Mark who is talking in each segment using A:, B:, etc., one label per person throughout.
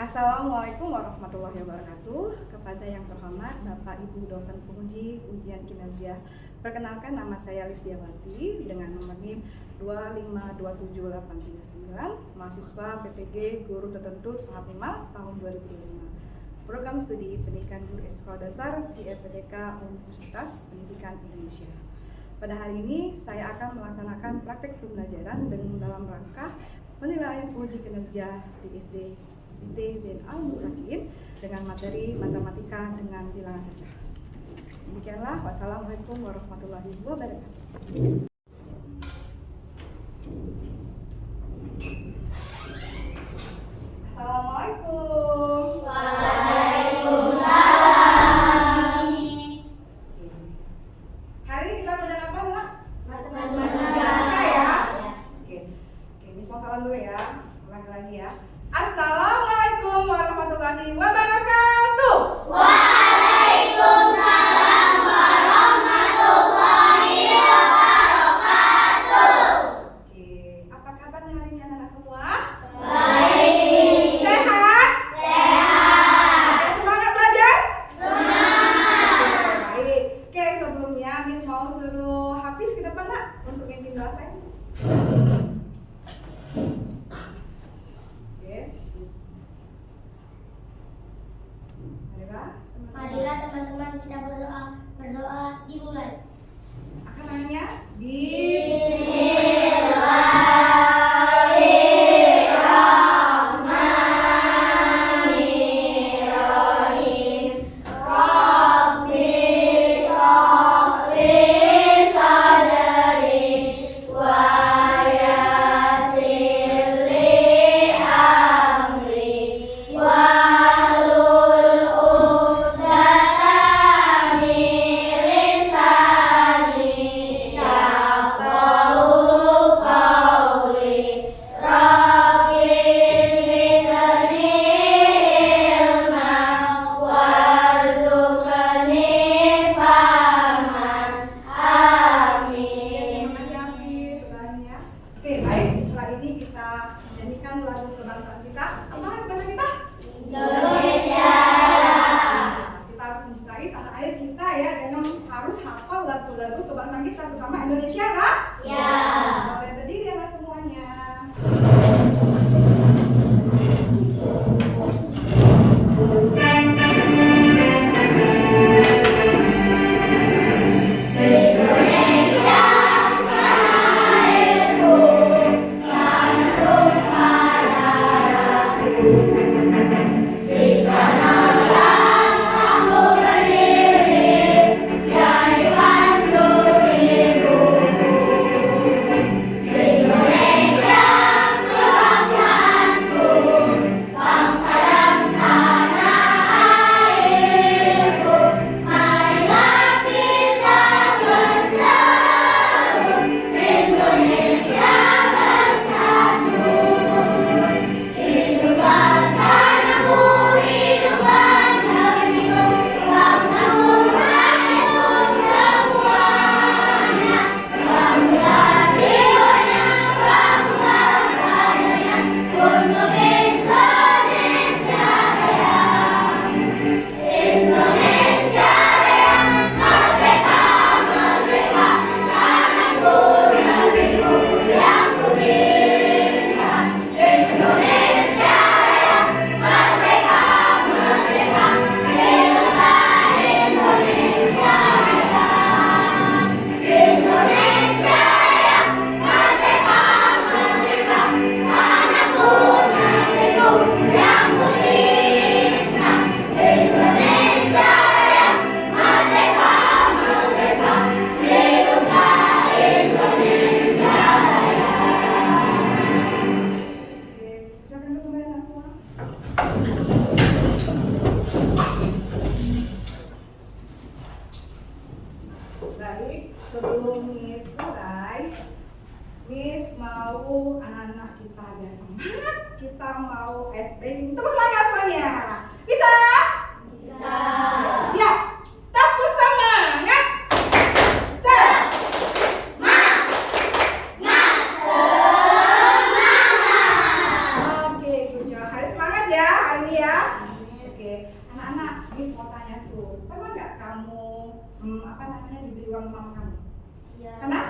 A: Assalamualaikum warahmatullahi wabarakatuh. Kepada yang terhormat Bapak Ibu dosen penguji ujian kinerja, perkenalkan nama saya Lisdiawati dengan nomor NIM 2527839, mahasiswa PPG Guru Tertentu tahap 5 tahun 2005. Program studi pendidikan guru sekolah dasar di FPDK Universitas Pendidikan Indonesia. Pada hari ini saya akan melaksanakan praktek pembelajaran dalam rangka penilaian uji kinerja di SD Zain Al-Mutakin dengan materi matematika dengan bilangan cacah. Demikianlah, wassalamualaikum warahmatullahi wabarakatuh. Assalamualaikum.
B: Waalaikumsalam.
A: Hari ini kita belajar apa, Nak?
B: Matematika
A: ya. Oke, Miss mau salam dulu ya. Ulangi lagi ya. Assalamualaikum warahmatullahi wabarakatuh.
B: Waalaikumsalam warahmatullahi wabarakatuh.
A: Oke, apa kabarnya hari ini anak-anak semua?
B: Baik.
A: Sehat?
B: Sehat.
A: Oke, semangat belajar?
B: Semangat.
A: Baik. Oke, sebelumnya Miss mau suruh Hafiz ke depan, Nak, untuk inti bahasa.
B: Marilah teman-teman kita berdoa. Berdoa dimulai.
A: Akan nanya
B: Bismillahirrahmanirrahim. Rabbi sholli sadri wa yassir li amri wahlul 'uqdatam min lisani yafqahu qawli. Rabbi zidni ilman warzuqni fahman. Amin.
A: Terima kasih Hafiz doanya. Oke, baik. Setelah ini kita nyanyikan lagu kebangsaan kita. Apa bahasa kita?
B: Indonesia.
A: Kita harus mencintai tanah air kita ya, dengan harus hafal lagu-lagu kebangsaan kita, terutama Indonesia, Kak?
B: Ya.
A: Boleh berdiri ya semuanya.
B: Indonesia tanah airku, tanah tumpah darahku. Di sanalah kamu berdiri, jadi pandu ibuku. Indonesia kebangsaanku, bangsa dan tanah airku. Marilah kita bersatu, Indonesia bersatu. Hiduplah tanahku, hiduplah negeriku, bangsaku rakyatku semuanya. Bangunlah jiwanya, bangunlah raganya, untuk Indonesia Raya. Indonesia Raya, merdeka, merdeka, tanahku, negeriku yang ku cinta. Indonesia Raya, merdeka, merdeka, hiduplah Indonesia Raya. Indonesia Raya, merdeka, merdeka, tanahku, negeriku yang ku cinta. Indonesia Raya, merdeka, merdeka, hiduplah Indonesia Raya.
A: Oke, silakan kembali anak semua. Baik, sebelum Miss mulai, Miss mau anak-anak kita biar semangat. Kita mau SPing. Tepuk semangat semuanya. Bisa?
B: Bisa.
A: Siap. Tepuk semangat.
B: Semangat. Semangat.
A: Oke, good job. Harus semangat ya hari ini. ya. Oke, anak-anak, Miss mau tanya tuh, pernah nggak kamu diberi uang mama kamu? Pernah?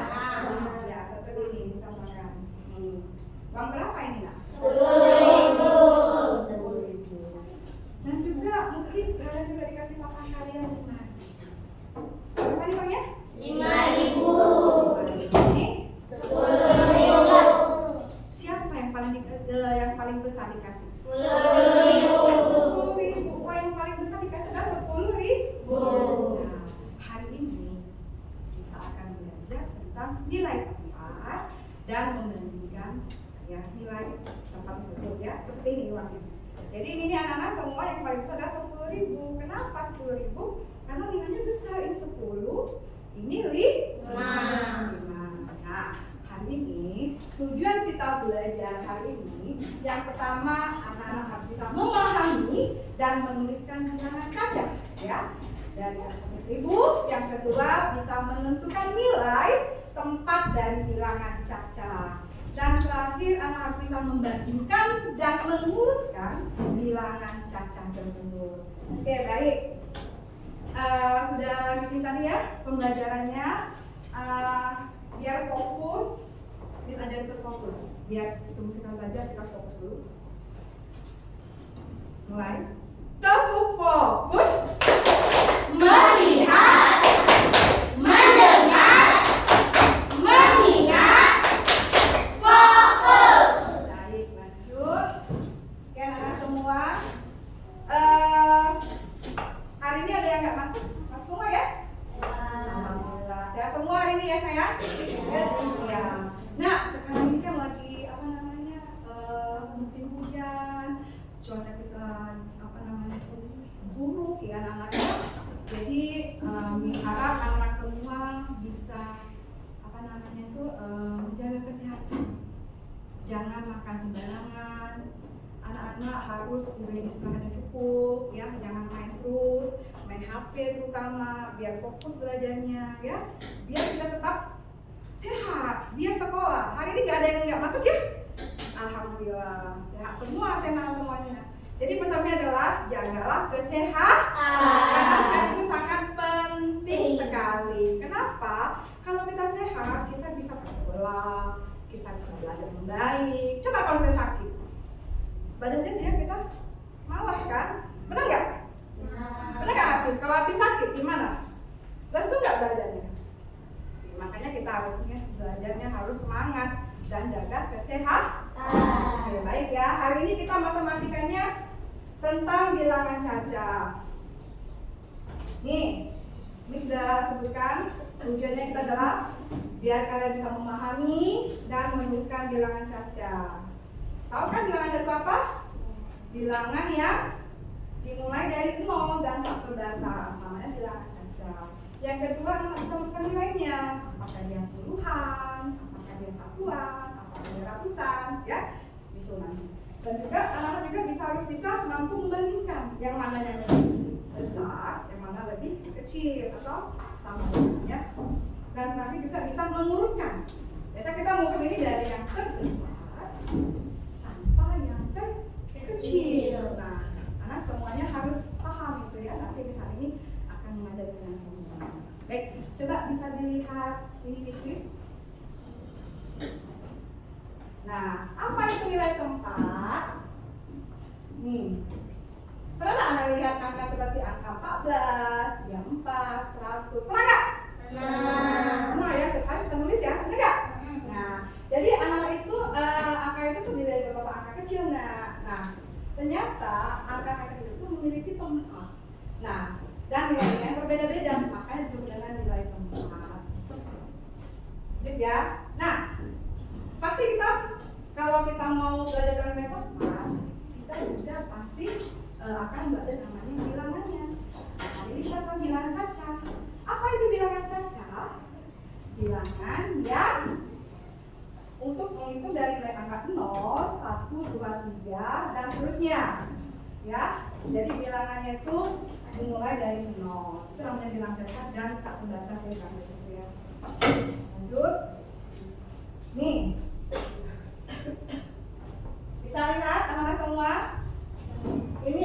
A: Ya, seperti ini bisa makan. Uang berapa ini nak?
B: 10.000.
A: 10.000. Dan juga mungkin kalian juga dikasih makan kalian 5. Berapa nih bang ya?
B: 5.000.
A: Ini
B: 10.000.
A: siapa yang paling besar dikasih?
B: 10.000.
A: 10.000. Wah, yang paling besar dikasih adalah 10.000. Nah, hari ini kita akan belajar tentang nilai tempat dan membandingkan ya nilai tempat tersebut ya. Seperti ini uangnya. Jadi ini nih anak-anak semua yang paling besar adalah 10.000. Kenapa 10.000? Karena nilainya besar, ini 10, ini 5. Nah, hari ini tujuan kita belajar hari ini yang pertama anak-anak harus bisa memahami dan menuliskan bilangan kaca ya dari 100.000. Yang kedua bisa menentukan nilai tempat dari bilangan caca. Dan terakhir anak harus bisa membandingkan dan mengurutkan bilangan caca tersebut. Oke, baik. Sudah disini tadi ya pembelajarannya. Biar fokus, kita ajar untuk fokus. Biar sebelum kita belajar kita fokus dulu. Mulai. Tepuk fokus. Melihat, mendengar, mengingat, fokus. Baik, lanjut. Oke, anak-anak semua. Hari ini ada yang nggak masuk? Masuk semua ya? Alhamdulillah. Sehat semua hari ini ya sayang? Ya. Nah, sekarang ini kan lagi musim hujan, cuaca kita buruk ya anak-anaknya. Jadi harap anak-anak semua bisa menjaga kesehatan. Jangan makan sembarangan. Anak-anak harus diberi istirahat yang cukup ya, jangan main terus, main HP terutama, biar fokus belajarnya ya, biar kita tetap sehat, biar sekolah. Hari ini nggak ada yang nggak masuk ya? Alhamdulillah, sehat semua tenang semuanya. Jadi pesannya adalah jagalah kesehatan, karena sehat itu sangat penting sekali. Kenapa? Kalau kita sehat, kita bisa sekolah, kita bisa belajar dengan baik. Coba kalau kita sakit, badannya kita malas kan? Benar nggak? Benar nggak habis? Kalau habis sakit gimana? Lesu nggak badannya? Makanya kita harusnya belajarnya harus semangat dan jaga kesehatan. Oke, baik ya. Hari ini kita matematikanya tentang bilangan caca. Nih, ini sudah sebutkan tujuannya kita adalah biar kalian bisa memahami dan menuliskan bilangan caca. Tahu kan bilangan caca apa? Bilangan yang dimulai dari 0 dan tak terbatas, namanya bilangan caca. Yang kedua, anak bisa menentukan nilainya, apakah dia puluhan, apakah dia satuan, apakah dia ratusan, ya, itu nanti. Dan juga anak-anak juga harus bisa mampu membandingkan yang mana yang lebih besar, yang mana lebih kecil atau sama ya. Dan terakhir juga bisa mengurutkan. Biasa kita mengurut ini dari yang terbesar sampai yang terkecil. Nah, anak semuanya harus paham itu ya. Nanti bisa ini akan mengajarkan semua. Baik, coba bisa dilihat ini please. Nah, apa itu nilai tempat? Nih, pernah nggak Anda lihat angka seperti angka 14, yang 4, 100? Pernah nggak? Pernah ya, sekali kita nulis ya, benar nggak? Nah, jadi anak itu angka itu terdiri dari beberapa angka kecil. Nah, ternyata angka-angka kecil itu memiliki tempat. Nah, dan nilainya berbeda-beda, makanya disebut dengan nilai tempat. Gitu ya. Nah, pasti kita kalau kita mau belajar tentang nilai tempat, kita juga pasti akan belajar namanya bilangannya. Nah, ini kita akan bilangan caca. Apa itu bilangan caca? Bilangan yang untuk menghitung dari nilai angka 0, 1, 2, 3 dan seterusnya. Ya, jadi bilangannya itu dimulai dari 0. Itu namanya bilangan caca dan tak terbatas ya kan gitu ya. Lanjut. Nih. Bisa lihat anak-anak semua? Ini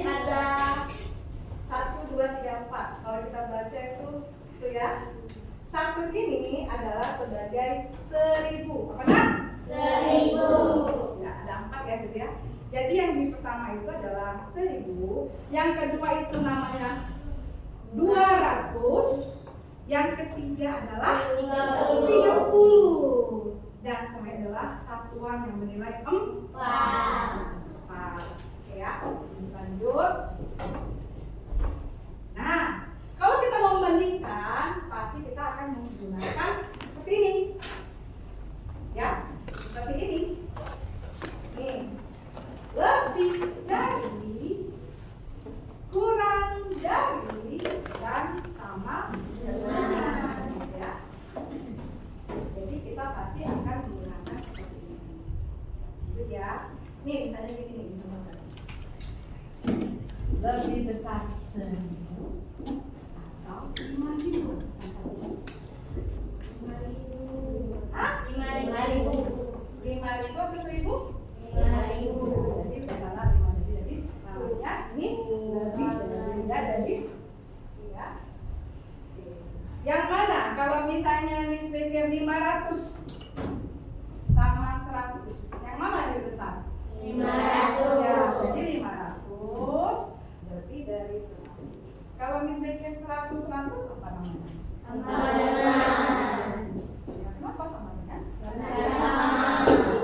A: pertama itu adalah 1000, yang kedua itu namanya 200, yang ketiga adalah 30, dan terakhir adalah satuan yang bernilai 4. Oke ya, lanjut. Nah, kalau kita mau membandingkan, pasti kita akan menggunakan seperti ini. Ya, seperti ini. Nih, lebih dari, kurang dari, dan sama dengan. Ya. Jadi kita pasti akan menggunakan seperti ini. Gitu ya. Nih, misalnya gini nih, teman-teman. Lebih besar 1000 atau 5000. Hah? 5000 atau 1000? 5000. Jadi salah 5000. Jadi namanya ini lebih dari ya. Yang mana? Kalau misalnya Miss pikir 500 sama 100, yang mana yang lebih besar?
B: 500.
A: Ya, jadi 500 lebih dari 100. Kalau Miss pikir 100 apa namanya?
B: Sama dengan.
A: Ya, kenapa sama dengan?
B: Sama.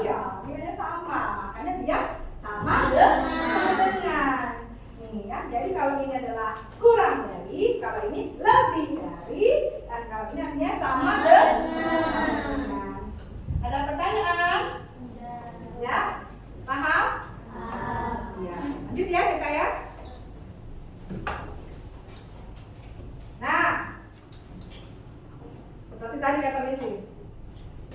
A: Iya, nilainya sama, makanya dia sama
B: Dengan.
A: dengan. Nih ya, jadi kalau ini adalah kurang dari, kalau ini lebih dari, dan kalau ini artinya sama dengan. Ada pertanyaan? Ya, paham? Ya, lanjut ya kita ya. Nah, seperti tadi kata Mrs.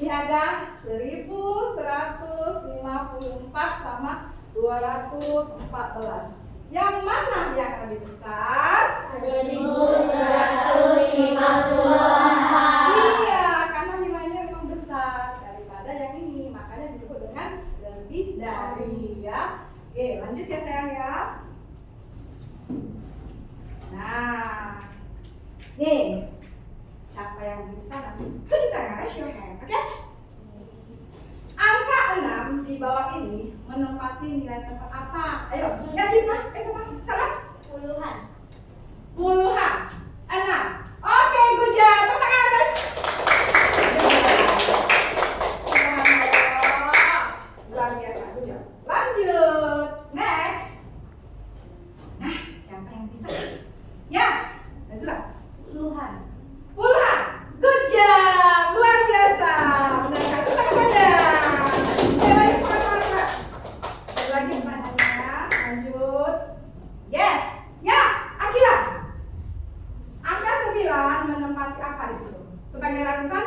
A: Ini ada 1154 sama 214. Yang mana yang lebih besar?
B: 1154.
A: Iya, karena nilainya memang besar daripada yang ini, makanya disebut dengan lebih dari ya. Oke, lanjut ya sayang ya. Nah, nih siapa yang bisa nanti tunjukkan, raise your hand, oke? Angka 6 di bawah ini menempati nilai tempat apa? Ayo, ya siapa? Siapa? Salas?
B: Puluhan.
A: Puluhan. 6. Oke, good job. Tepuk tangan guys. Luar biasa, good job. Lanjut. Next. Nah, siapa yang bisa? Ya, Nazra.
B: Puluhan.
A: Puluhan. Good job. Luar biasa. Benar, tepuk tangan saja. Ayo, semangat. Ada lagi pertanyaannya. Lanjut. Yes. Ya, Akila. Angka 9 menempati apa di situ? Sebagai ratusan,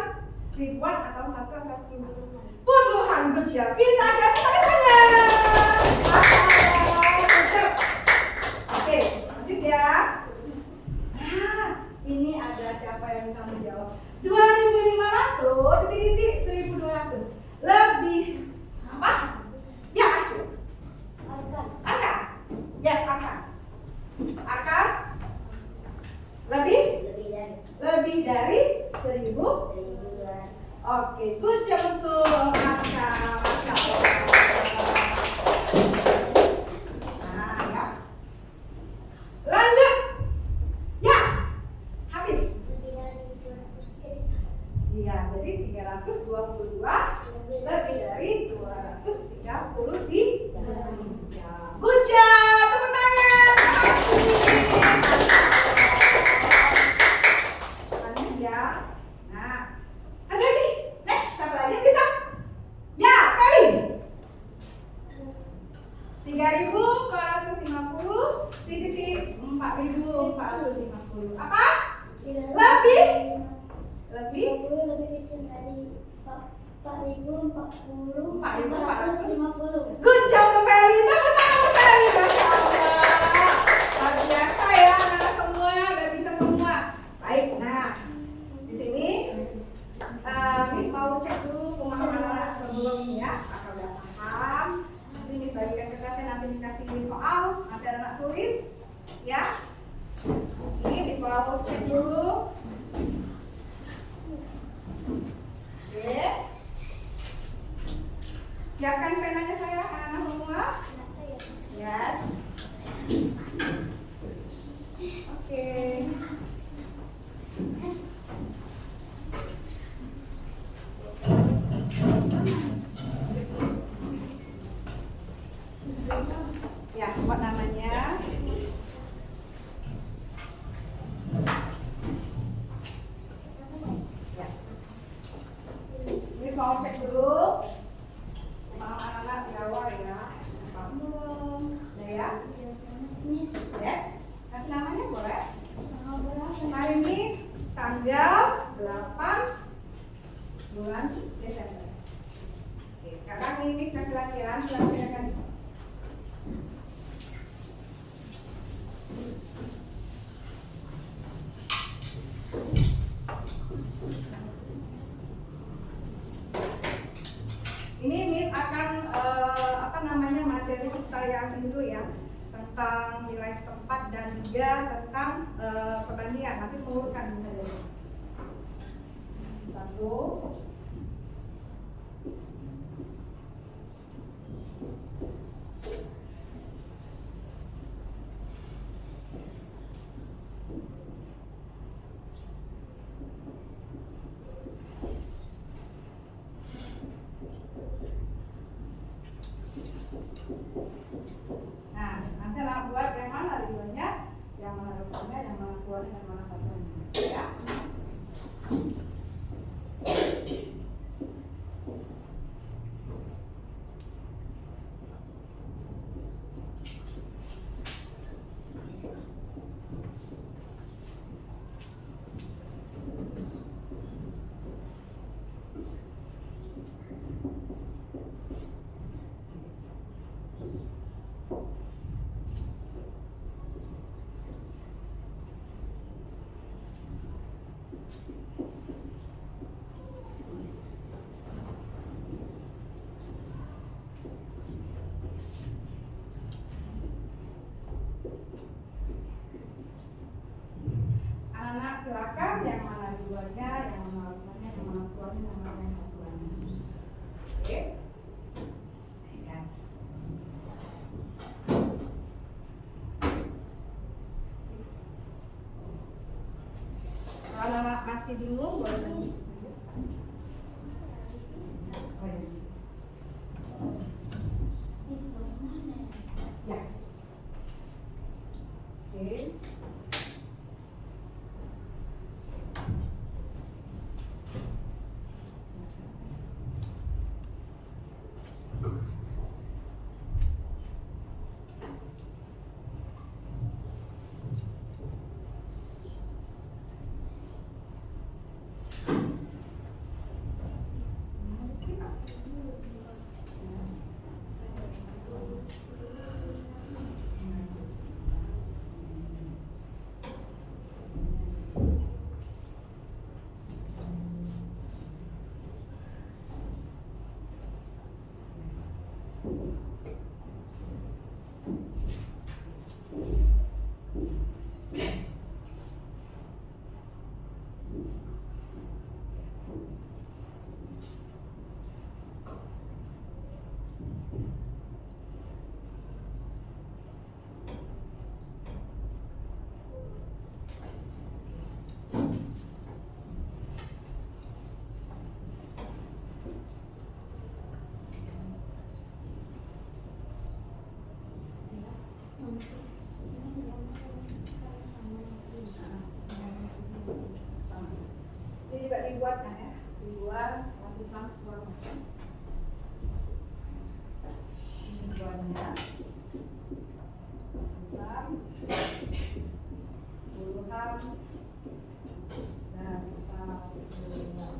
A: ribuan, atau satu atau puluhan? Puluhan, good job. Kita akan tangannya. Oke, lanjut ya. Nah, ini ada siapa yang bisa menjawab? 2500 titik 1200 lebih apa? Ya, Asyik. Angka. Yes, angka. Angka lebih dari 1000. Oke, good job untuk angka. Masya Allah. Nah, ya. Lanjut. Ya, habis. Iya, jadi 322 lebih dari 233. Good job, tepuk tangan. Lanjut ya. Nah, ada lagi. Next, siapa lagi yang bisa? Ya, Kali. 3.450 titik 4.450. Apa? Lebih
B: lebih kecil dari 4.040.
A: 4.450. Good job, Feli. Tepuk tangan, Feli. Masya Allah. Luar biasa ya, anak semua udah bisa semua. Baik, nah di sini Miss mau cek dulu pemahaman anak sebelum ini ya. Apakah udah paham? Nanti Miss bagikan ke kelasnya, nanti dikasih soal, nanti anak tulis, ya. Ini Miss mau cek dulu. Oke. Siapkan penanya saya, anak-anak semua. Ya. Oke. Ya, buat namanya. Ya. Ini soal cek dulu. Maaf anak-anak di awal ya. Belum. Ya. Yes. Kasih namanya boleh? Hari ini tanggal 8 bulan Desember. Oke, sekarang ini kasih latihan. Silakan. Ini Miss akan materi kita yang dulu ya, tentang nilai setempat dan juga tentang perbandingan. Nanti mengurutkan saja. Satu. Nah, nanti anak buat yang mana ribuannya, yang mana rumusnya, yang mana keluarnya, yang mana satuannya. Ya. Anak silakan yang mana ribuannya, yang mana rumusnya, yang mana keluarnya, yang mana yang satuannya. Oke. Yes. Kalau anak masih bingung boleh nanya. Oh, ya. Ya. Oke. Ini juga dibuat kan ya, dibuat lapisan kurang macam. Ini buatnya besar, puluhan dan besar puluhan.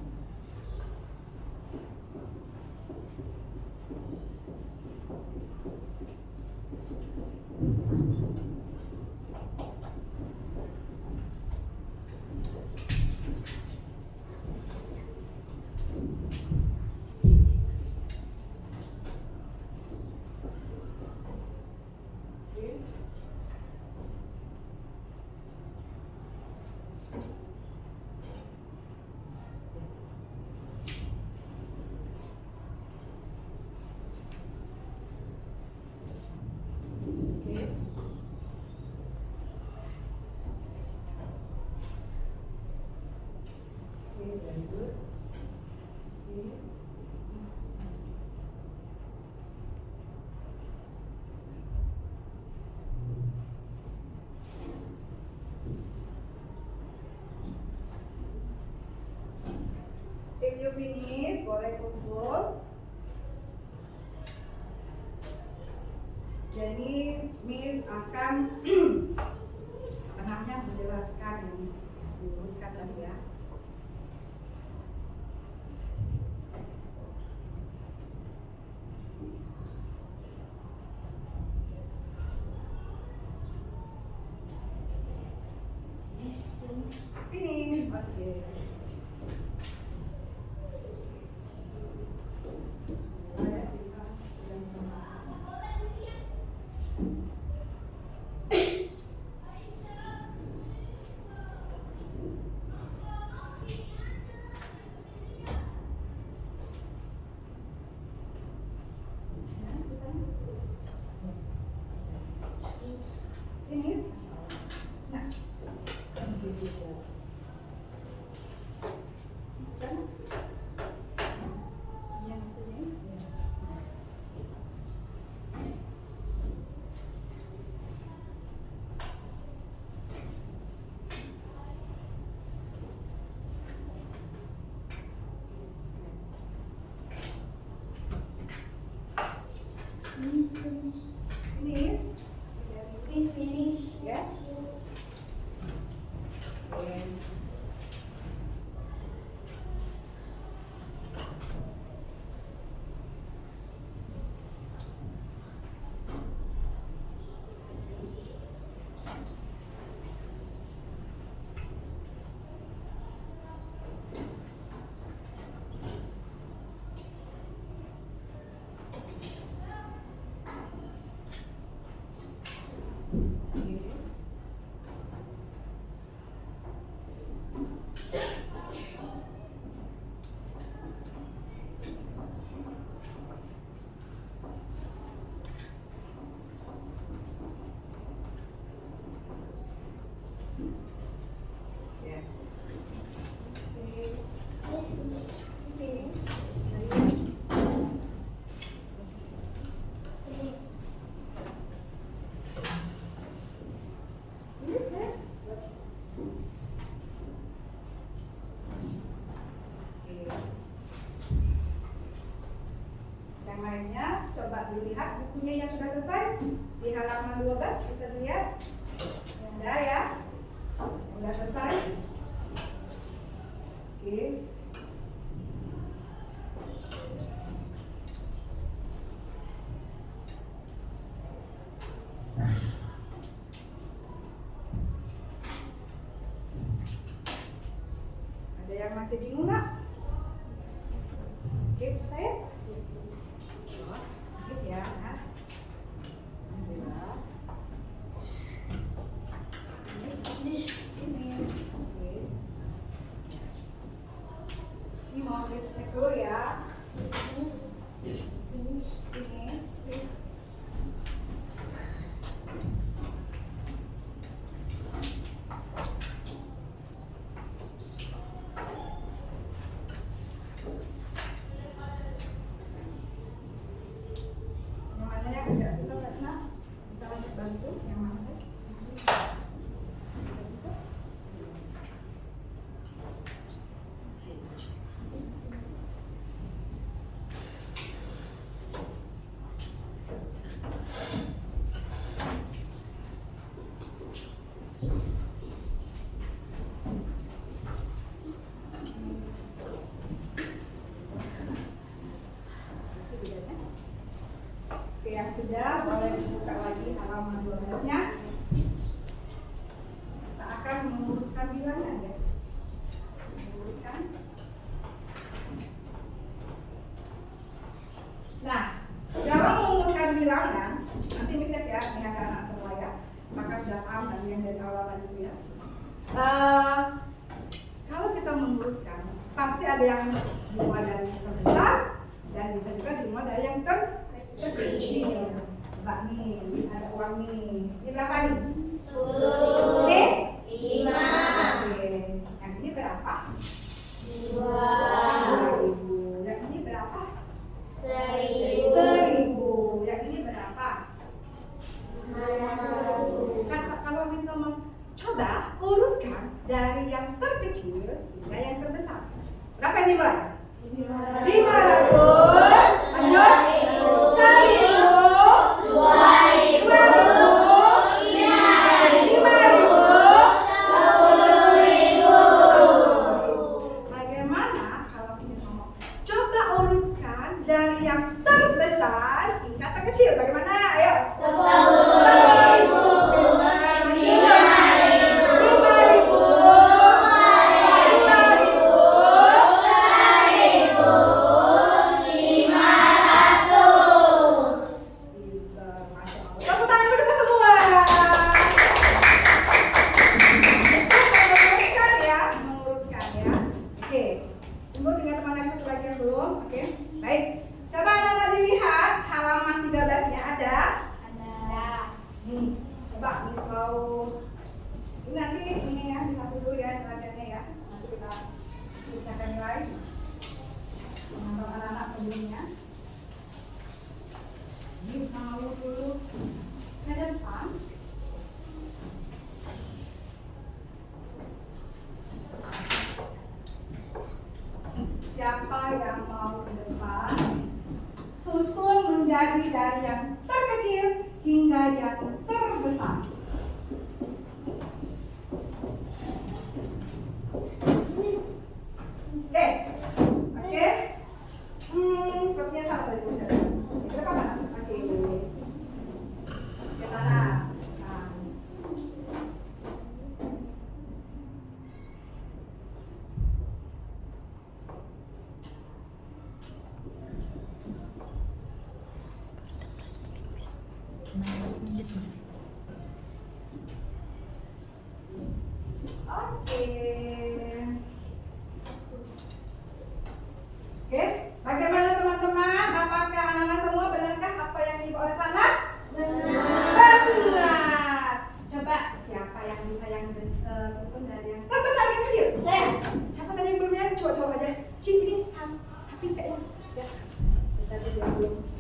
A: very good. Okay. If you finish, boleh kumpul. Jadi Miss akan menjelaskan yang diurutkan tadi ya. Finish, oke. Finish. Nah. Sana. Yang ini. Finish.
B: Finish.
A: Yes. Okay. Yes. Yang lainnya coba dilihat bukunya yang sudah selesai di halaman 12, bisa dilihat. Ada ya, sudah selesai. Oke. Ada yang masih bingung nggak? Oke, saya. Bagus ya. Alhamdulillah. Ini mau cek dulu ya. Finish. Yang mana yang tidak bisa karena bisa lanjut bantu yang mana? Oke, yang sudah boleh dibuka lagi halaman 12-nya. Kita akan mengurutkan bilangan ya. Mengurutkan. Nah, dalam mengurutkan bilangan, nanti misalnya ya, ini anak-anak semua ya, maka sudah paham tadi yang dari awal tadi itu ya. Kalau kita mengurutkan, pasti ada yang dimulai dari yang terbesar dan bisa juga dimulai dari yang terkecil. Mbak nih, bisa ada uang nih. Ini berapa nih?
B: 10.
A: Oke?
B: 5.
A: Oke. Yang ini berapa?
B: 2.
A: Coba urutkan dari yang terkecil hingga yang terbesar. Berapa yang dimulai? 500. Lanjut. 1.000. 2.000. 5.000. Bagaimana kalau kita ngomong? Coba urutkan dari yang terbesar hingga terkecil. Bagaimana? Ayo. 10.000. 'Siapa yang mau ke depan? Susun menjadi dari yang terkecil hingga yang terbesar. Oke. Sepertinya sama tadi udah. Berapa panas? Oke. Ke panas. Oke, bagaimana teman-teman? Apakah anak-anak semua benarkah apa yang Ibu oleh Sanas? Benar. Coba siapa yang bisa yang susun dari yang terbesar yang kecil? Saya. Siapa tadi yang belum ya? Coba aja. Cik ini, tapi saya ya. Tadi dia belum.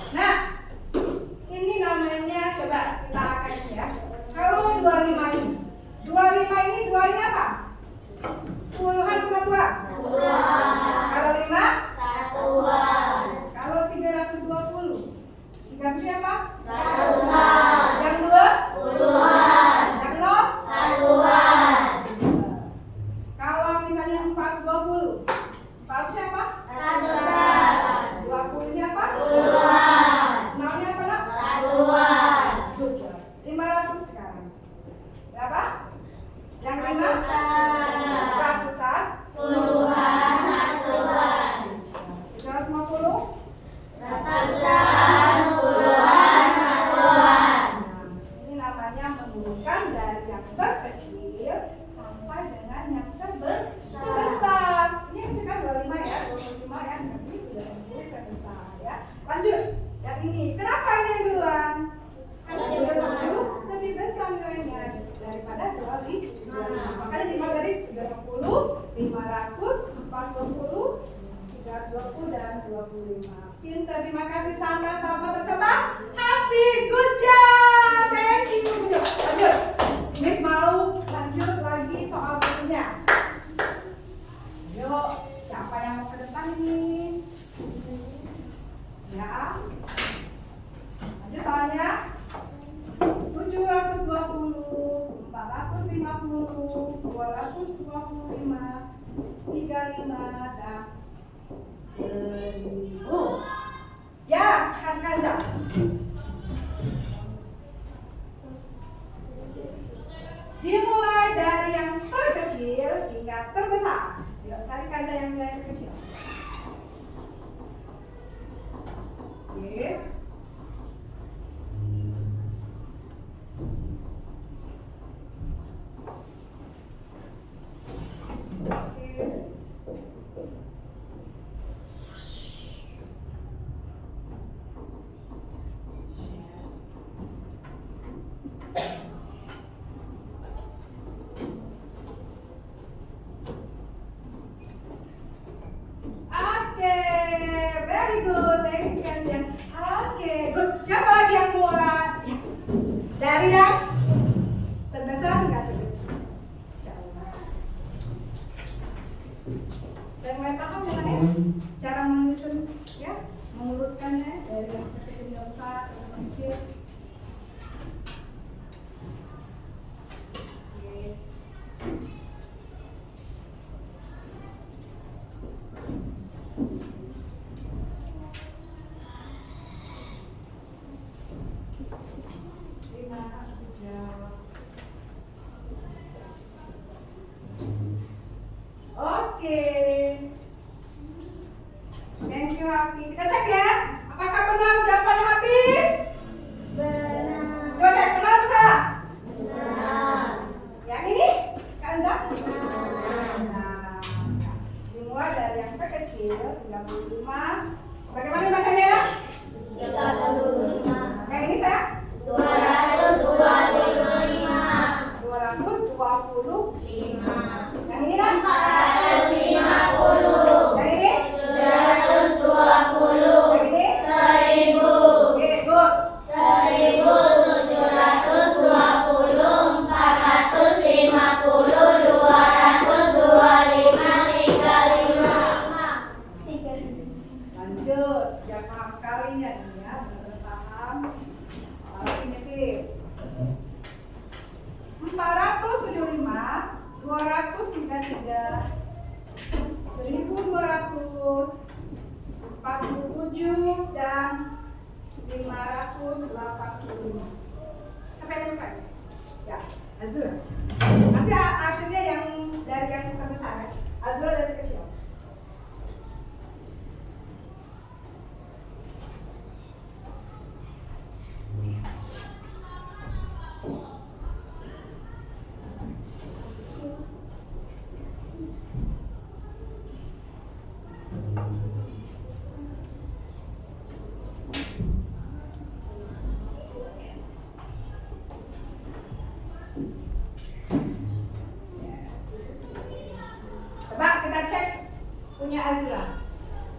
A: Nah, ini namanya coba kita akan ya. Kalau 25 ini, 25 ini duanya apa? Puluhan kesatuan. Kalau 5? Satuan. Kalau 320? 300 apa? Ratusan. Yang 2? Puluhan. Yang 0? Satuan. Kalau misalnya 420? 400 apa? Ratusan. 20-nya apa? Puluhan. 0-nya apa nak? Satuan. 500 sekarang. Berapa? Yang 5? Ratusan. Puluhan. Satuan. 350? Ratusan. Puluhan. Satuan. Ini namanya mengurutkan dari yang terkecil sampai dengan yang terbesar. Ini yang cekan 25 ya, 25 ya. Nanti sudah terbesar ya. Lanjut. Yang ini. Kenapa ini yang duluan? Karena dia lebih besar nilainya daripada 25. Makanya dimulai dari 310, 500, 420, 320 dan 25. Pintar, terima kasih sama-sama coba. Habis, good job. Thank you. Lanjut. Miss mau lanjut lagi soal berikutnya. Yuk, siapa yang mau ke depan ini? Ya. Lanjut soalnya. 720, 450, 225, 35 dan 1000. Ya, Kang Kaza. Dimulai dari yang terkecil hingga terbesar. Yuk, cari Kaza yang mulai terkecil. Oke. lengket ya. Oke, good. Siapa lagi yang mulai? Ya. Dari yang terbesar hingga terkecil. Insyaallah. Dan mulai paham ya, cara menyusun ya, mengurutkannya dari yang terkecil hingga besar, yang kecil. Oke. Thank you Hafi. Kita cek ya. Apakah benar jawabannya habis?
B: Benar.
A: Coba cek, benar atau salah?
B: Benar.
A: Yang ini? Kak Anza?
B: Benar.
A: Nah, dimulai dari yang terkecil 35. Bagaimana bacanya?
B: 35.
A: Yang ini saya?
B: 225.
A: 225. Yang ini kan?
B: 450.
A: Yang ini?
B: 720.
A: Yang ini?
B: 1000.
A: Oke, good.
B: 1720, 450, 225, 35.
A: Lanjut, ya paham sekali ya ini ya, benar-benar paham. Soal ini guys. 475, 233, 1247 dan 585. Sampai lupa ya, Azura. Nanti actionnya yang dari yang terbesar ya, Azura dari kecil. Coba kita cek punya Azura.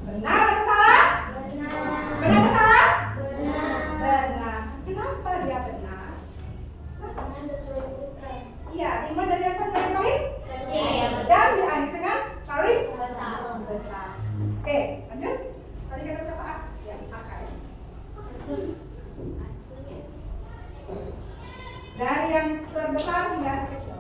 A: Benar atau salah?
B: Benar.
A: Benar atau salah?
B: Benar.
A: Benar. Kenapa dia benar?
B: Sesuai ukuran.
A: Iya, dimulai dari apa? Dari paling
B: Kecil.
A: dan diakhiri dengan paling
B: Besar.
A: besar. Oke, lanjut. Tadi kita berapa A? Ya, akar. Dari yang terbesar hingga yang kecil.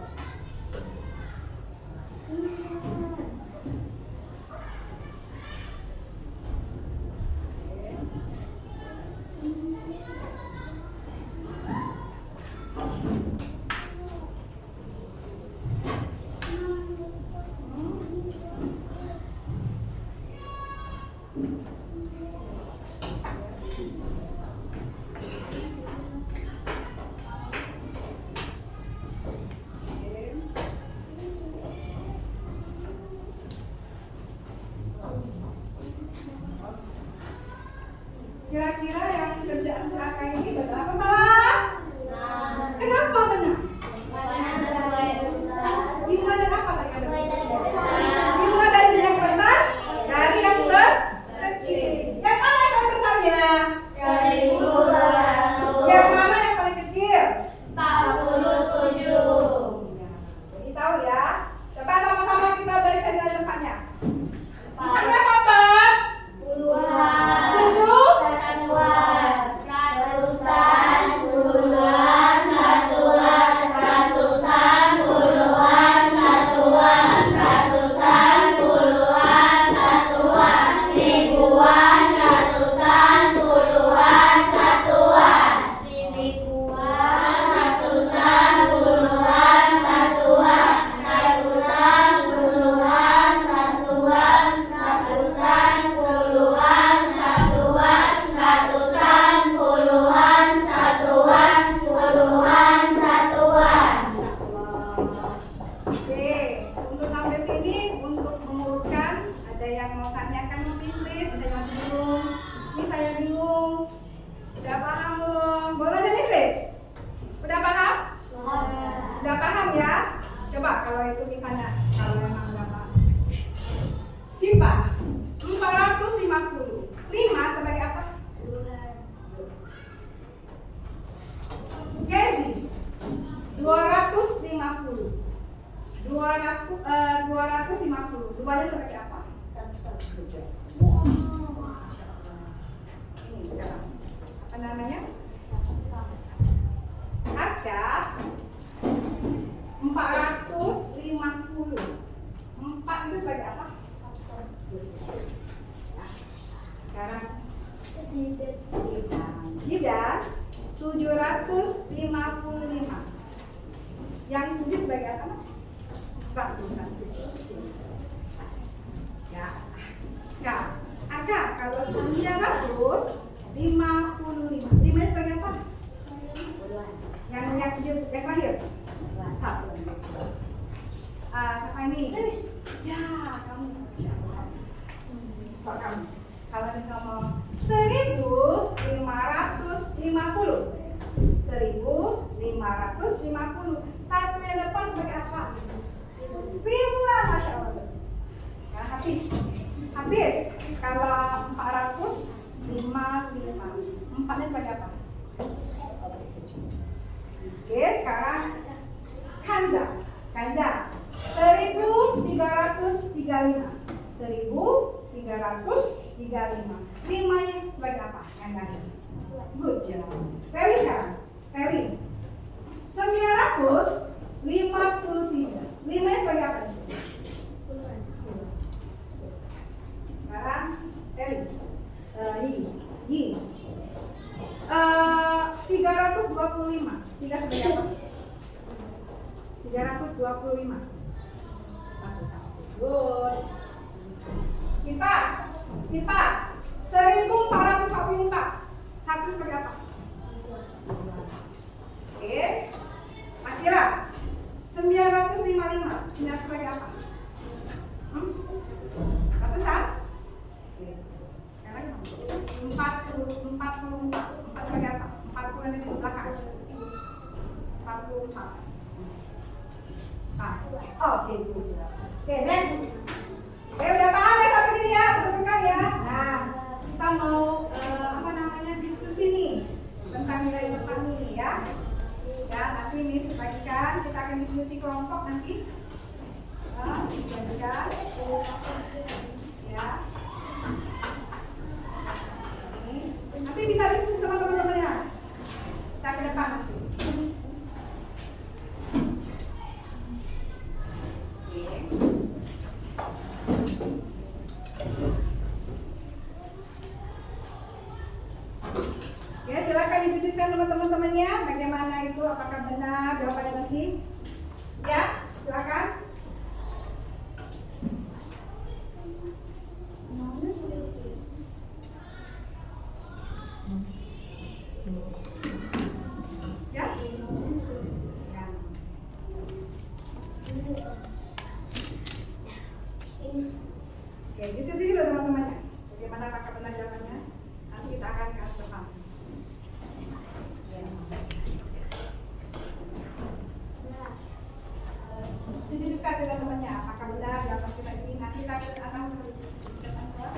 A: Kira-kira yang kerjaan si Aka ini benar apa salah?
B: Benar.
A: Kenapa benar?
B: Karena sesuai ukuran.
A: Dimulai dari apa tadi?
B: Mulai dari besar.
A: Dimulai dari yang besar, dari yang terkecil. Yang mana yang paling besarnya?
B: 1200.
A: Yang mana yang paling kecil?
B: 47.
A: Jadi tahu ya. Coba sama-sama kita baca nilai depannya.
B: Empat.
A: Depannya apa?
B: Puluhan.
A: 7.
B: Satuan. Ratusan.
A: Dua-duanya sebagai apa?
B: Satu.
A: Wow, Masya Allah. Ini sekarang apa namanya? Askar 450. 4 itu sebagai apa? Nah, sekarang Jidan 755. Yang 7 sebagai apa? Ratusan. Ya. Ya. Angka kalau 955. 5 sebagai apa? Yang terakhir. Satu. Siapa ini? Ya, kamu. Masya Allah. Kok kamu? Kalau misalnya mau 1550. 1550. Satu yang depan sebagai apa? Lima, Masya Allah. Ya, habis. Kalau 455. 4-nya sebagai apa? Oke, sekarang Kanza 1335. 1335. 5-nya sebagai apa? Yang tadi. Good job. Feli sekarang. Feli 953. 5-nya sebagai apa? Sekarang Feli Yi 325. 3 sebagai apa? 325. Good. Sipa 1444. 1 sebagai apa? Oke. Akila 955. 9 sebagai apa? Ratusan? Oke. Sekarang 44 sebagai apa? 40 yang di belakang. 44. Oke, oke, next. Udah paham ya sampai sini ya, teman-teman ya. Nah, kita mau diskusi nih tentang nilai depan ini ya. Ya, nanti Miss bagikan, kita akan diskusi kelompok nanti. Bagikan. Ya. Nanti bisa diskusi sama teman-teman ya. Kita ke depan nanti. Ya, silakan didiskusikan sama teman-temannya bagaimana itu, apakah benar jawabannya nanti. Ya, silakan. Ya. Oke, diskusi dulu teman-temannya. Bagaimana apakah benar jawabannya? Nanti kita akan kasih depan. Didiskusikan dengan temannya, apakah benar jawaban kita ini. Nanti kita ke atas depan kelas.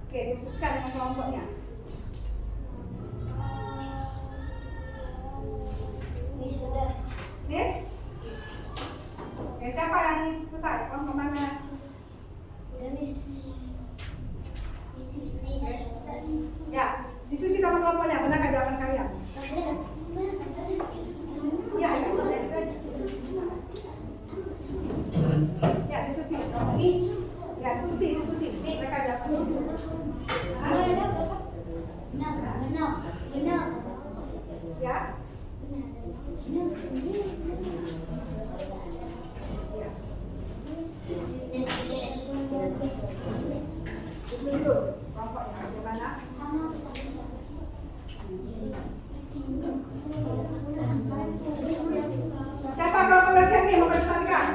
A: Oke, diskusikan dengan kelompoknya.
B: Ini sudah.
A: Miss? Oke, siapa yang selesai? Kelompok mana?
B: Udah, Miss.
A: Ya, diskusi sama kelompoknya. Benar nggak jawaban kalian? Ya, itu. Ya, diskusi. Ya, diskusi. Mereka jawab.
B: Benar.
A: Ya. Diskusi dulu kelompoknya bagaimana? Siapa kelompok siapa yang mau presentasikan?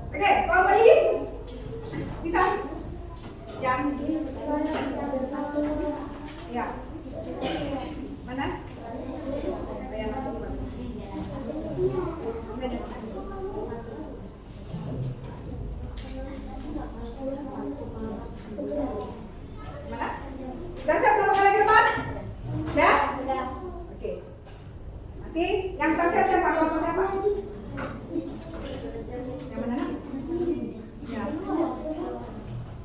A: Oke, kelompok ini bisa? Yang ya. Mana? Mana? Udah siap berapa kali ke depan? Ya? Oke. Nanti yang tak siap siapa? Kalau siapa? Yang mana? Ya.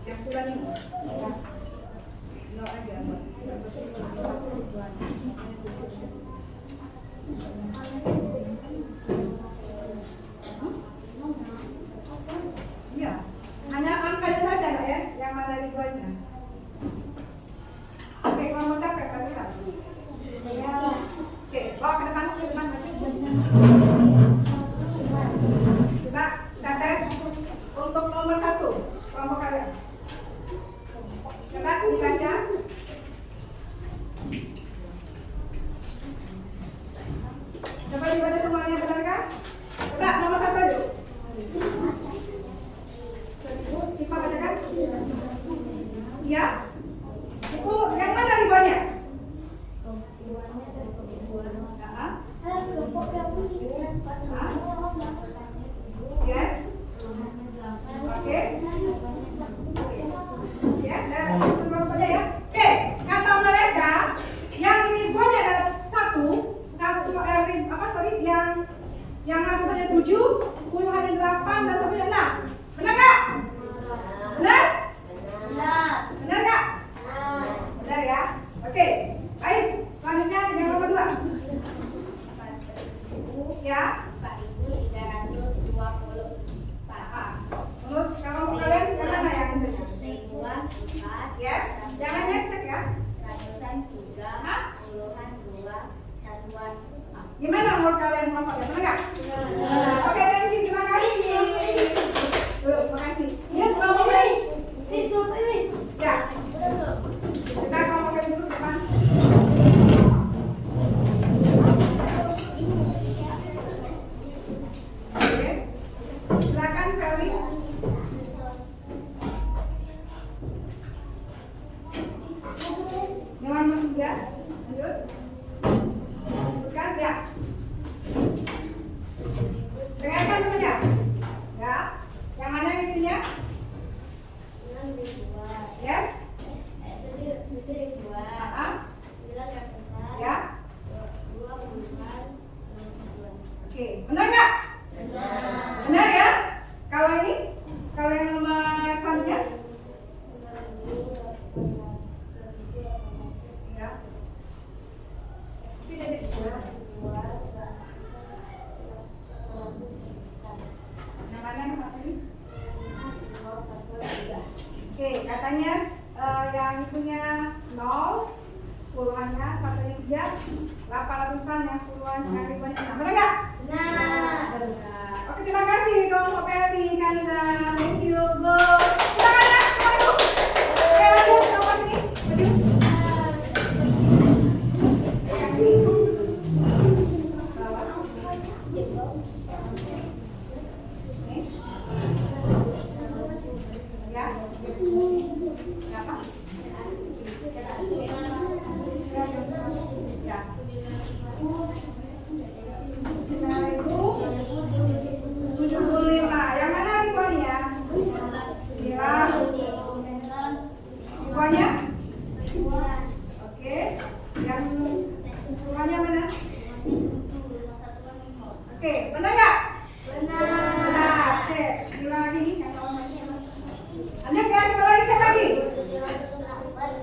A: Yang sudah ini. Ya. No aja. Ya. Hanya angkanya saja, Mbak ya, yang mana ribuannya. Oke, kalau mau siap kasih satu. Oke, bawa ke depan, Coba kita tes untuk nomor 1 kelompok kalian. Coba dibaca. Coba dibaca semuanya, benar kan? Coba nomor 1 dulu. Siapa bacakan? Ya. Itu yang mana ribuannya? Yes. Oke. Ya, dan aja ya. Oke, kata mereka yang ribuannya adalah yang ratusannya 7, puluhannya 8 dan satunya 6. Benar nggak? Benar? Benar nggak? Benar ya. Oke, baik. Selanjutnya yang nomor 2. Ya. Menurut kalau kalian yang mana yang benar? Yes. Jangan cek ya. Gimana menurut kalian kelompoknya? Benar nggak? Oke, thank you. Terima kasih. Terima kasih. Ini kelompoknya. Ya. Kita kelompoknya dulu depan. Oke. Silakan Ferry. Yang masih ya? Lanjut. Bukan ya. Dengarkan semuanya. Ya. Yang mana intinya? Yes. Ya. Oke, benar nggak? Benar ya? Kalau ini? Kalau yang nomor selanjutnya? Ya. Tidak ada. Yang mana yang satu ini? Oke, katanya yang itunya 0, puluhannya satunya 3, 800-an yang puluhan yang ribuannya 6. Benar nggak? Benar. Oke, terima kasih kelompok Peli, Kanza. Thank you, Bu. Silakan ya, maju. Oke, lanjut kelompok ini. Maju. Ya. Siapa? Ya. Nah, itu 75. Yang mana ribuannya? Ya. Ribuannya? Oke. Yang ribuannya mana? Oke, benar nggak? Benar. Oke, lagi nih kata orang. Lanjut ya, coba lagi cek lagi.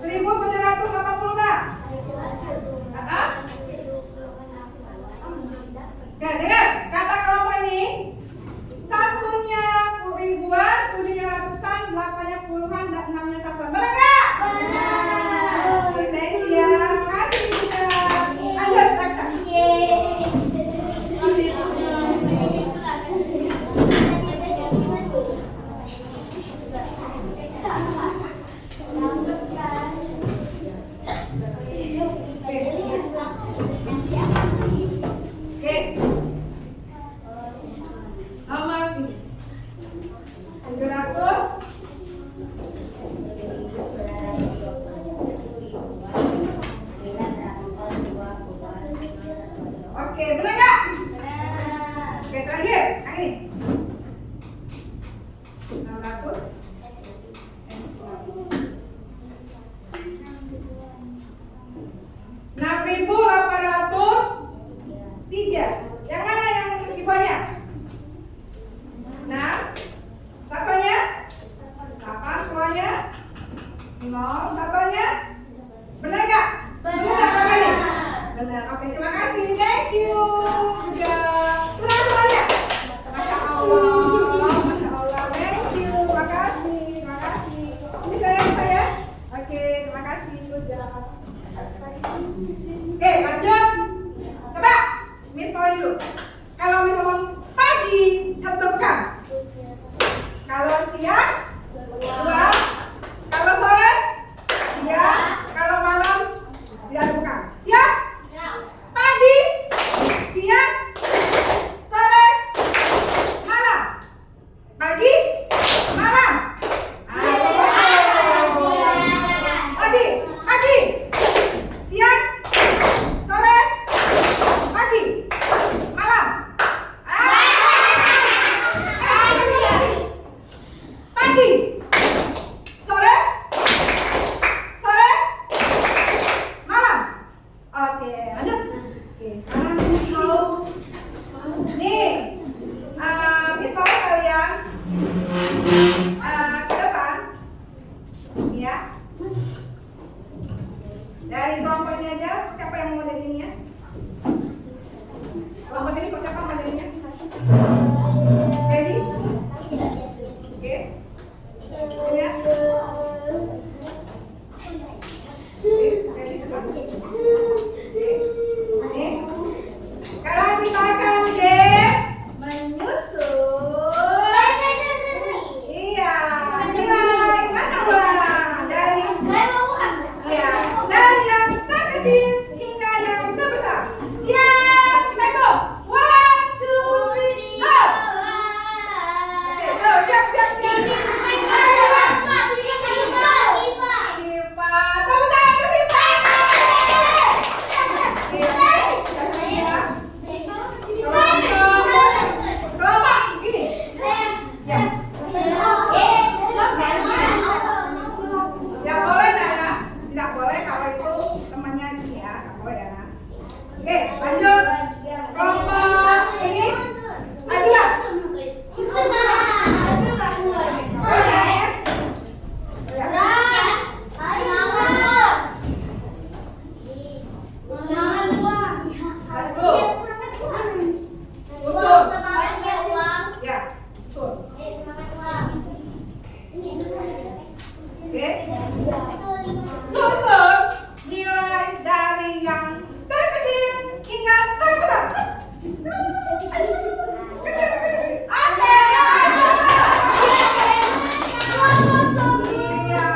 A: 1780 Oke, dengar kata kelompok ini. Satunya ribuan, 7-nya ratusan, 8-nya puluhan, dan 6-nya satuan. Benar nggak? Benar. Oke, thank you ya. Kasih juga. Lanjut, Raksa. Oke, benar nggak? Oke, terakhir, yang ini. 600. nol. Satunya benar nggak? Benar. Benar. Oke, terima kasih. Thank you. Udah. Sudah semuanya. Masya Allah. Masya Allah. Thank you. Makasih. Makasih. Ini saya. Oke, terima kasih. Udah. Oke, lanjut. Coba. Miss mau dulu. Kalau Miss ngomong pagi, satu pekan. Kalau siang, dua. Kalau sore, tiga. Kalau malam, tidak ada bukan. Siap? Pagi, siang, sore, malam. Pagi, malam. Pagi, siang, sore, pagi, malam. Pagi, sore, malam. Oke, lanjut. Oke, sekarang mau nih, Miss mau kalian ke depan, ya. Dari bawah ini aja, siapa yang mau modelinnya? Kelompok sini siapa modelinnya? Desi? Oke. Ya. Sekarang kita akan menyusun. Iya, nilai mana Bang? Dari yang terkecil hingga yang terbesar. Siap, kita hitung. 1, 2, 3, go. Oke, go, siap. Siapa? Tepuk tangan ke Siapa. Kelompok gini. Ya. Tidak boleh Nana, tidak boleh kalau itu temannya gini ya, nggak boleh ya Nana. Oke, lanjut. Kelompok ini, Azila. Ya, betul. Oke. Susun nilai dari yang terkecil hingga terbesar. Oke. Iya,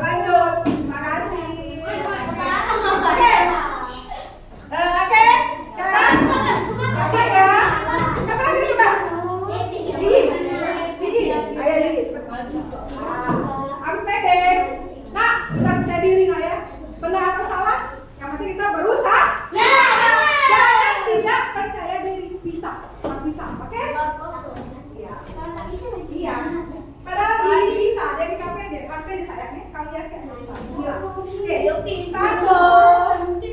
A: lanjut. Makasih. Oke. Oke. Sekarang siapa ya? Siapa lagi coba? Gigi. Ayo Gigi. Ambil pede. Nah, kita punya diri nah ya. Benar atau salah? Yang penting kita berusaha. Jangan tidak percaya diri. Bisa. Oke? Iya. Iya. Padahal ini bisa. Jadi kamu pede. Kamu pede sayangnya. Kamu lihat kayak nggak bisa. Bismillah. Oke. Satu. Oke,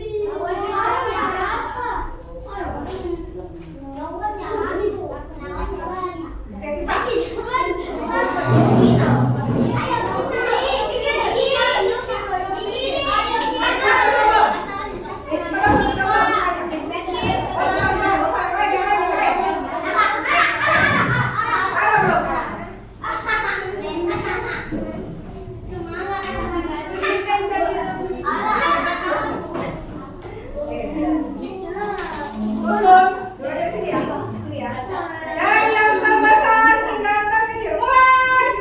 A: Dari yang terbesar hingga terkecil. Mulai.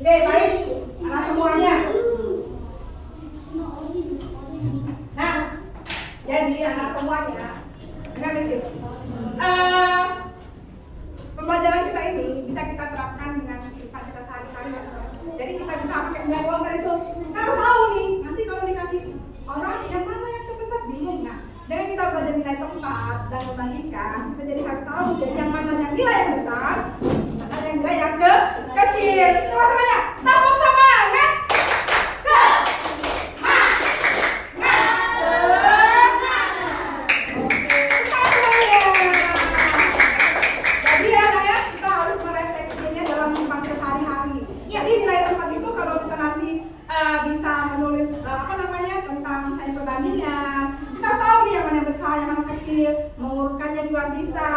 A: Oke, baik. Anak semuanya. Nah, jadi anak semuanya, dengar nih. Pembelajaran kita ini bisa kita terapkan dengan kehidupan kita sehari-hari. Jadi kita bisa pakai nilai itu. Kita harus tahu nih, nanti kalau dikasih orang yang mana yang terbesar bingung. Nah, dengan kita belajar nilai tempat dan membandingkan, kita jadi harus tahu jadi yang mana yang nilai yang besar, mana yang nilai yang kecil. Coba semuanya, tepuk semangat. Bisa menulis tentang misalnya perbandingan, kita tahu nih yang mana yang besar, yang mana kecil, mengurutkannya juga bisa,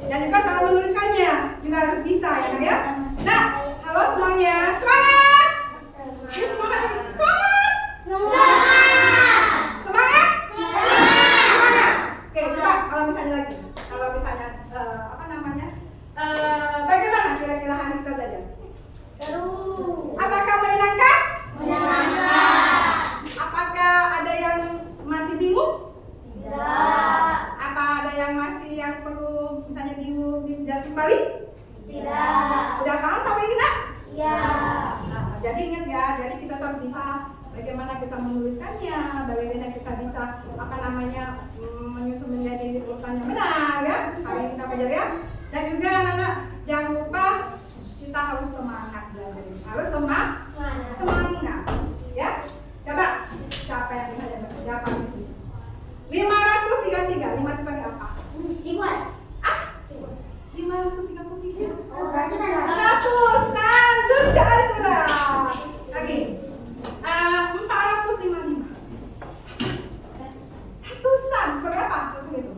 A: dan juga cara menuliskannya juga harus bisa ya. Nah, halo semuanya, semangat! Ayo semangat! Semangat! Semangat! Semangat! Oke, coba kalau misalnya lagi, kalau misalnya bagaimana kira-kira hari kita belajar? Seru. Apakah menyenangkan? Apakah ada yang masih bingung? Tidak. Apa ada yang masih yang perlu misalnya bingung bisa kembali? Tidak. Sudah paham sampai ini nak? Iya. Nah, jadi ingat ya, jadi kita harus bisa bagaimana kita menuliskannya, bagaimana kita bisa menyusun menjadi urutan yang benar ya. Hari ini kita belajar ya. Dan juga anak-anak jangan lupa kita harus semangat belajar. Harus semangat. Ya. Coba siapa yang bisa jawab? 533. 5 itu sebagai apa?
B: Ribuan.
A: 533.
B: Ratusan.
A: Ratusan. Tujuan sudah. Lagi. 455. Ratusan. Sebagai apa? Itu.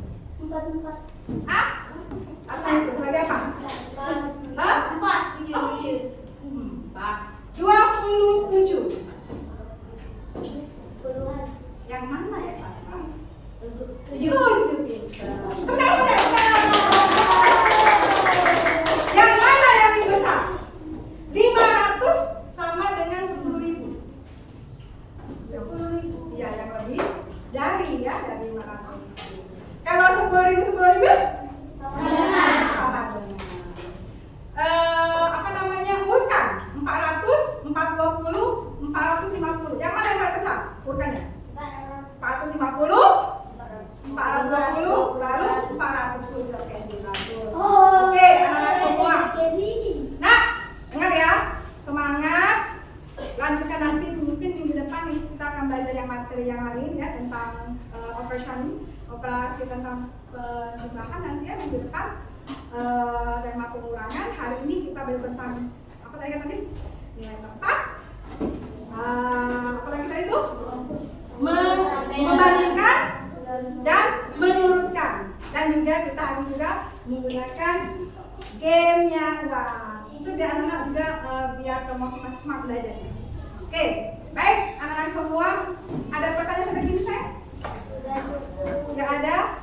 B: 4.
A: Apa itu? Sebagai apa?
B: 4.
A: 27.
B: Puluhan.
A: Yang mana ya Pak?
B: 7.
A: Yang mana yang lebih besar? 500 sama dengan 10.000. 10.000. Ya, yang lebih dari 500. Kalau 10.000 sama dengan urutan 400, 420, 450. Yang mana yang paling besar urutannya? 450, 420, lalu 410. Oke, anak-anak semua. Nah, ingat ya, semangat. Lanjutkan nanti mungkin minggu depan kita akan belajar yang materi yang lain ya tentang operasi tentang penjumlahan nanti ya minggu depan. Tema pengurangan. Hari ini kita belajar tentang apa tadi kata Miss? Nilai tempat. Apa lagi tadi itu? Membandingkan dan menurunkan. Dan juga kita harus juga menggunakan gamenya. Wah, itu biar anak-anak juga biar masih semangat belajar. Oke, baik anak-anak semua. Ada pertanyaan sampai sini saya? Nggak ada?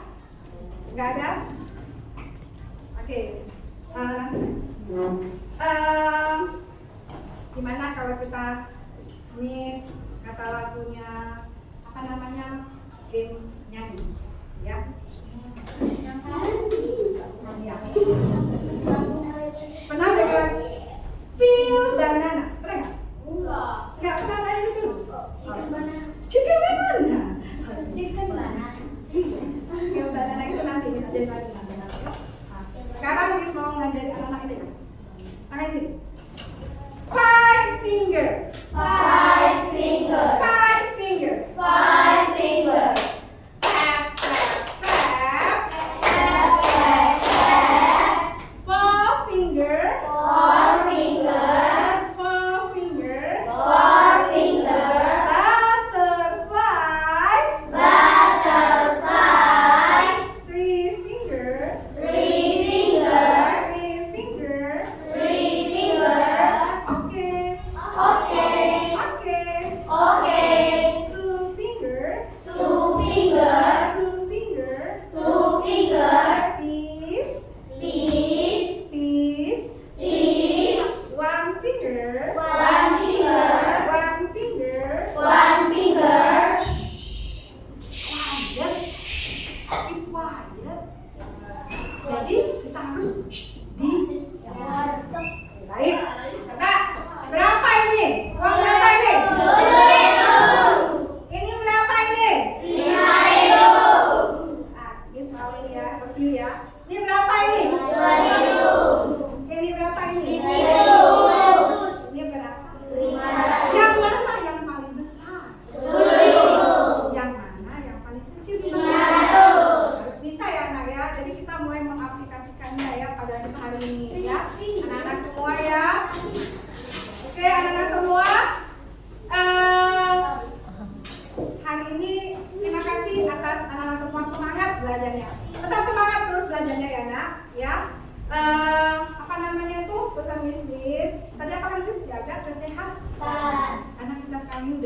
A: Nggak ada? Oke, gimana kalau kita Miss kata lagunya game nyanyi ya? Pernah dengar Phil Banana? Pernah nggak? Nggak pernah nanya itu? Chicken banana. Phil Banana itu nanti kita jadi lagi nanti. Sekarang Miss mau ngajarin anak-anak ini kan? Tangan ini. 5 finger.
B: 5 finger.
A: 5 finger.
B: 5 finger.
A: Clap, clap, clap.
B: Clap, clap, clap.
A: 4 finger.
B: 4 finger.
A: 4 finger.
B: 4 finger.
A: Butterfly.
B: Butterfly.
A: 3 finger.
B: 3 finger.
A: 3 finger.
B: 3 finger.
A: Okay.
B: Okay.
A: Okay.
B: Okay.
A: 2 finger.
B: 2 finger.
A: 2 finger.
B: 2 finger.
A: Peace.
B: Peace.
A: Peace.
B: Peace.
A: 1 finger.
B: 1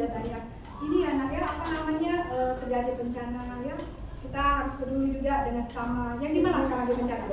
A: sudah banyak ini anak ya, apa namanya, terjadi bencana ya. Kita harus peduli juga dengan sama. Yang di mana sekarang di bencana?